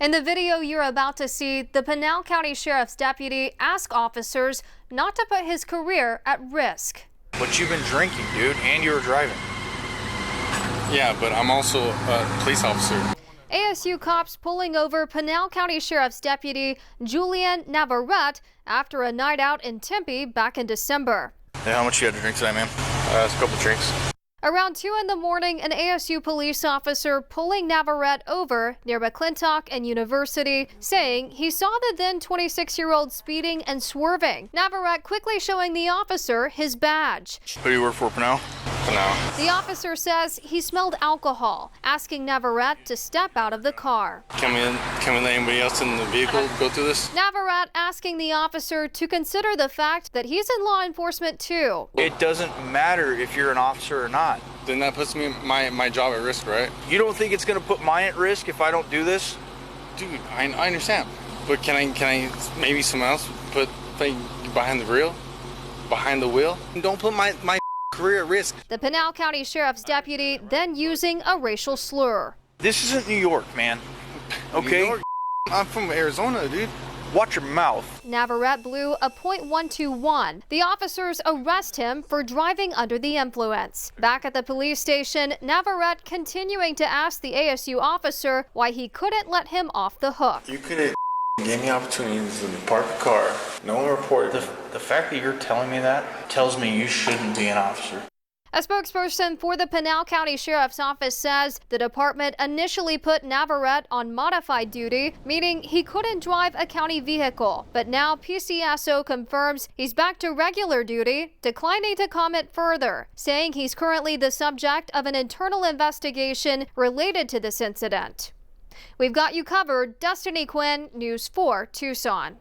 In the video you're about to see, the Pinal County Sheriff's deputy asked officers not to put his career at risk. But you've been drinking, dude, and you were driving. Yeah, but I'm also a police officer. ASU cops pulling over Pinal County Sheriff's deputy Julian Navarrete after a night out in Tempe back in December. Hey, how much you had to drink today, man? It's a couple drinks. Around 2 in the morning, an ASU police officer pulling Navarrete over near McClintock and University, saying he saw the then 26-year-old speeding and swerving. Navarrete quickly showing the officer his badge. Who do you work for now? The officer says he smelled alcohol, asking Navarrete to step out of the car. Can we let anybody else in the vehicle go through this? Navarrete asking the officer to consider the fact that he's in law enforcement too. It doesn't matter if you're an officer or not. Then that puts me my job at risk, right? You don't think it's going to put mine at risk if I don't do this? Dude, I understand. But can I maybe someone else put behind the wheel? Behind the wheel? Don't put my career at risk. The Pinal County Sheriff's deputy then using a racial slur. This isn't New York, man. Okay? New York, I'm from Arizona, dude. Watch your mouth. Navarrete blew a .121. The officers arrest him for driving under the influence. Back at the police station, Navarrete continuing to ask the ASU officer why he couldn't let him off the hook. You could have gave me opportunities to park the car. No one reported. The fact that you're telling me that tells me you shouldn't be an officer. A spokesperson for the Pinal County Sheriff's Office says the department initially put Navarrete on modified duty, meaning he couldn't drive a county vehicle. But now PCSO confirms he's back to regular duty, declining to comment further, saying he's currently the subject of an internal investigation related to this incident. We've got you covered. Destiny Quinn, News 4 Tucson.